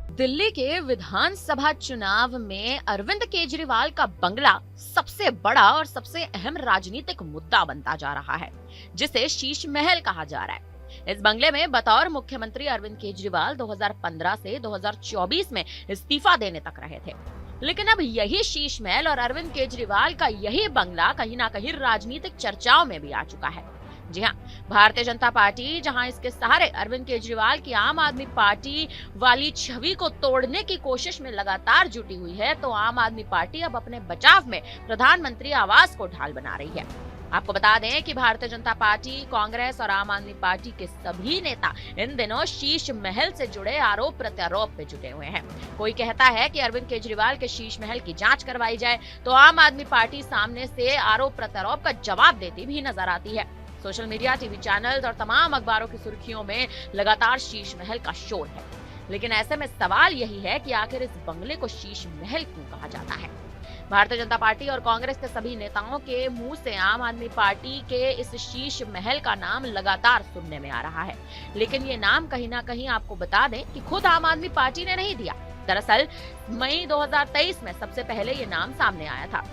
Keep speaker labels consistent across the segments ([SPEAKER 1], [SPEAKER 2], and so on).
[SPEAKER 1] दिल्ली के विधानसभा चुनाव में अरविंद केजरीवाल का बंगला सबसे बड़ा और सबसे अहम राजनीतिक मुद्दा बनता जा रहा है, जिसे शीश महल कहा जा रहा है। इस बंगले में बतौर मुख्यमंत्री अरविंद केजरीवाल 2015 से 2024 में इस्तीफा देने तक रहे थे। लेकिन अब यही शीश महल और अरविंद केजरीवाल का यही बंगला कहीं ना कहीं राजनीतिक चर्चाओं में भी आ चुका है। जी हाँ, भारतीय जनता पार्टी जहां इसके सहारे अरविंद केजरीवाल की आम आदमी पार्टी वाली छवि को तोड़ने की कोशिश में लगातार जुटी हुई है, तो आम आदमी पार्टी अब अपने बचाव में प्रधानमंत्री आवास को ढाल बना रही है। आपको बता दें कि भारतीय जनता पार्टी, कांग्रेस और आम आदमी पार्टी के सभी नेता इन दिनों शीश महल से जुड़े आरोप प्रत्यारोप पे जुटे हुए हैं। कोई कहता है कि अरविंद केजरीवाल के शीश महल की जांच करवाई जाए, तो आम आदमी पार्टी सामने से आरोप प्रत्यारोप का जवाब देती भी नजर आती है। सोशल मीडिया, टीवी चैनल्स और तमाम अखबारों की सुर्खियों में लगातार शीश महल का शोर है। लेकिन ऐसे में सवाल यही है कि आखिर इस बंगले को शीश महल क्यों कहा जाता है। भारतीय जनता पार्टी और कांग्रेस के सभी नेताओं के मुंह से आम आदमी पार्टी के इस शीश महल का नाम लगातार सुनने में आ रहा है, लेकिन ये नाम कहीं ना कहीं आपको बता दें कि खुद आम आदमी पार्टी ने नहीं दिया। दरअसल मई 2023 में सबसे पहले ये नाम सामने आया था।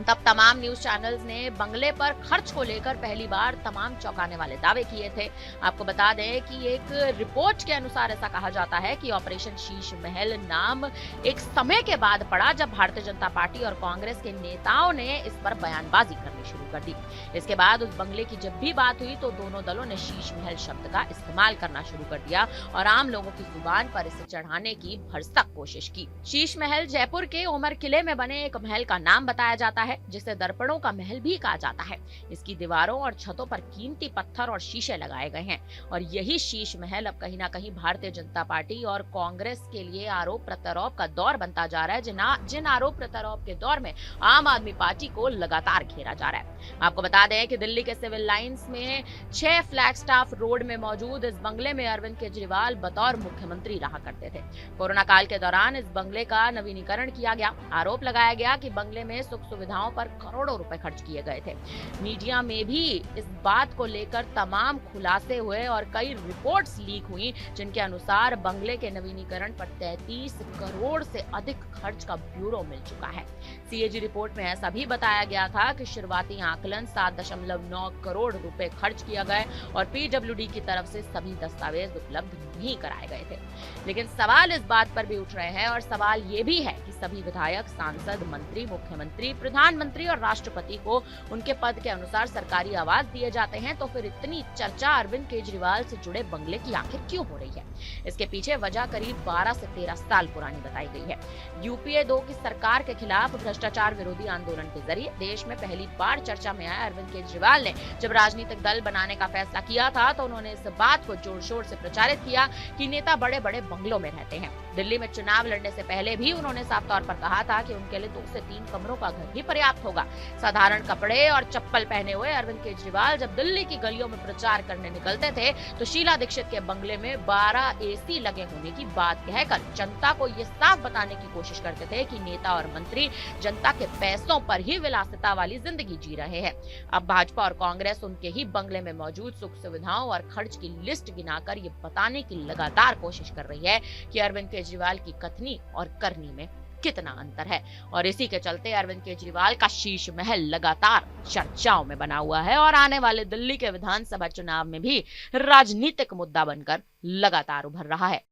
[SPEAKER 1] तब तमाम न्यूज चैनल्स ने बंगले पर खर्च को लेकर पहली बार तमाम चौंकाने वाले दावे किए थे। आपको बता दें कि एक रिपोर्ट के अनुसार ऐसा कहा जाता है कि ऑपरेशन शीश महल नाम एक समय के बाद पड़ा, जब भारतीय जनता पार्टी और कांग्रेस के नेताओं ने इस पर बयानबाजी करनी शुरू कर दी। इसके बाद उस बंगले की जब भी बात हुई तो दोनों दलों ने शीश महल शब्द का इस्तेमाल करना शुरू कर दिया और आम लोगों की जुबान पर इसे चढ़ाने की भरसक कोशिश की। शीश महल जयपुर के उमर किले में बने एक महल का नाम बताया जाता है, जिसे दर्पणों का महल भी कहा जाता है। इसकी दीवारों और छतों पर कीमती पत्थर और शीशे लगाए गए हैं और यही शीश महल अब कहीं ना कहीं भारतीय जनता पार्टी और कांग्रेस के लिए आरोप प्रत्यारोप का दौर बनता जा रहा है। जिन आरोप प्रत्यारोप के दौर में आम आदमी पार्टी को लगातार घेरा जा रहा है। आपको बता दें कि दिल्ली के सिविल लाइंस में 6 फ्लैगस्टाफ रोड में मौजूद इस बंगले में अरविंद केजरीवाल बतौर मुख्यमंत्री रहा करते थे। कोरोना काल के दौरान इस बंगले का नवीनीकरण किया गया। आरोप लगाया गया कि बंगले में सुख सुविधाओं पर करोड़ों रुपए खर्च किए गए थे। मीडिया में भी इस बात को लेकर तमाम खुलासे हुए और कई रिपोर्ट्स लीक हुई, जिनके अनुसार बंगले के नवीनीकरण पर 33 करोड़ से अधिक खर्च का ब्यूरो मिल चुका है। सीएजी रिपोर्ट में ऐसा भी बताया गया था कि शुरुआती आकलन 7.9 करोड़ रुपए खर्च किया गए और पीडब्ल्यूडी की तरफ से सभी दस्तावेज उपलब्ध नहीं कराए गए थे। लेकिन सवाल इस बात पर भी उठ रहे हैं और सवाल ये भी है कि सभी विधायक, सांसद, मंत्री, मुख्यमंत्री, प्रधानमंत्री और राष्ट्रपति को उनके पद के अनुसार सरकारी आवास दिए जाते हैं, तो फिर इतनी चर्चा अरविंद केजरीवाल से जुड़े बंगले की आखिर क्यों हो रही है। इसके पीछे वजह करीब 12 से 13 साल पुरानी बताई गई है। यूपीए 2 की सरकार के खिलाफ भ्रष्टाचार विरोधी आंदोलन के जरिए देश में पहली बार चर्चा में आया अरविंद केजरीवाल ने जब राजनीतिक दल बनाने का फैसला किया था, तो उन्होंने इस बात को जोर शोर से प्रचारित किया कि नेता बड़े बड़े बंगलों में रहते हैं। दिल्ली में चुनाव लड़ने से पहले भी उन्होंने साफ तौर पर कहा था कि उनके लिए 2 से 3 कमरों का घर भी पर्याप्त होगा। साधारण कपड़े और चप्पल पहने हुए अरविंद केजरीवाल जब दिल्ली की गलियों में प्रचार करने निकलते थे, तो शीला दीक्षित के बंगले में 12 एसी लगे होने की बात कहकर जनता को ये साफ बताने की कोशिश करते थे कि नेता और मंत्री जनता के पैसों पर ही विलासिता वाली जिंदगी जी रहे हैं। अब भाजपा और कांग्रेस उनके ही बंगले में मौजूद सुख सुविधाओं और खर्च की लिस्ट गिनाकर ये बताने की लगातार कोशिश कर रही है कि अरविंद केजरीवाल की कथनी और करनी में कितना अंतर है। और इसी के चलते अरविंद केजरीवाल का शीश महल लगातार चर्चाओं में बना हुआ है और आने वाले दिल्ली के विधानसभा चुनाव में भी राजनीतिक मुद्दा बनकर लगातार उभर रहा है।